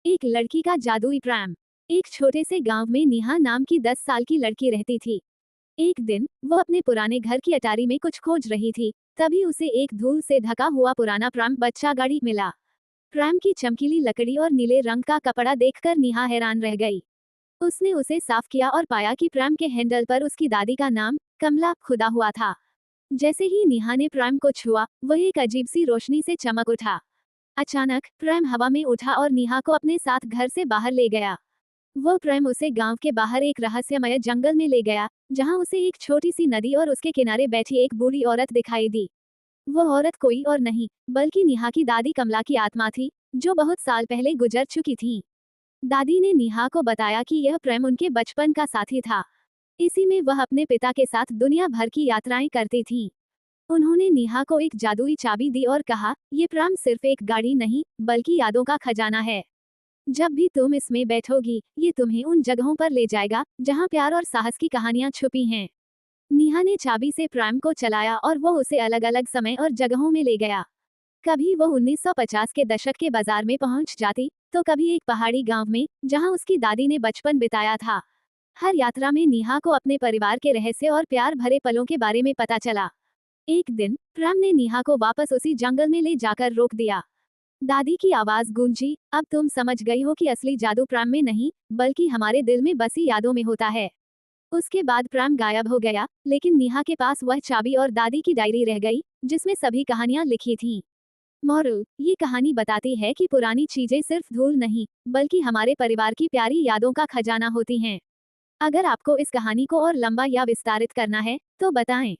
एक लड़की का जादुई प्रैम। एक छोटे से गांव में नेहा नाम की 10 साल की लड़की रहती थी। एक दिन वो अपने पुराने घर की अटारी में कुछ खोज रही थी। तभी उसे एक धूल से ढका हुआ पुराना प्रैम बच्चा गाड़ी मिला। प्रैम की चमकीली लकड़ी और नीले रंग का कपड़ा देखकर नेहा हैरान रह गई। उसने उसे साफ किया और पाया कि प्रैम के हैंडल पर उसकी दादी का नाम कमला खुदा हुआ था। जैसे ही नेहा ने प्रैम को छुआ, वह एक अजीब सी रोशनी से चमक उठा। अचानक प्रैम हवा में उठा और नेहा को अपने साथ घर से बाहर ले गया। वो प्रैम उसे गांव के बाहर एक रहस्यमय जंगल में ले गया, जहां उसे एक छोटी सी नदी और उसके किनारे बैठी एक बूढ़ी औरत दिखाई दी। वो औरत कोई और नहीं, बल्कि नेहा की दादी कमला की आत्मा थी, जो बहुत साल पहले गुजर चुकी थी। दादी ने नेहा को बताया कि यह प्रैम उनके बचपन का साथी था। इसी में वह अपने पिता के साथ दुनिया भर की यात्राएं करती थी। उन्होंने नेहा को एक जादुई चाबी दी और कहा, ये प्रैम सिर्फ एक गाड़ी नहीं, बल्कि यादों का खजाना है। जब भी तुम इसमें बैठोगी, ये तुम्हें उन जगहों पर ले जाएगा जहां प्यार और साहस की कहानियां छुपी हैं। नेहा ने चाबी से प्रैम को चलाया और वो उसे अलग अलग समय और जगहों में ले गया। कभी वो 1950 के दशक के बाजार में पहुंच जाती, तो कभी एक पहाड़ी गांव में, जहां उसकी दादी ने बचपन बिताया था। हर यात्रा में नेहा को अपने परिवार के रहस्य और प्यार भरे पलों के बारे में पता चला। एक दिन प्रैम ने नेहा को वापस उसी जंगल में ले जाकर रोक दिया। दादी की आवाज गूंजी, अब तुम समझ गई हो कि असली जादू प्रैम में नहीं, बल्कि हमारे दिल में बसी यादों में होता है। उसके बाद प्रैम गायब हो गया, लेकिन नेहा के पास वह चाबी और दादी की डायरी रह गई, जिसमें सभी कहानियां लिखी थीं। मॉरल, ये कहानी बताती है कि पुरानी चीजें सिर्फ धूल नहीं, बल्कि हमारे परिवार की प्यारी यादों का खजाना होती हैं। अगर आपको इस कहानी को और लंबा या विस्तारित करना है, तो बताएं।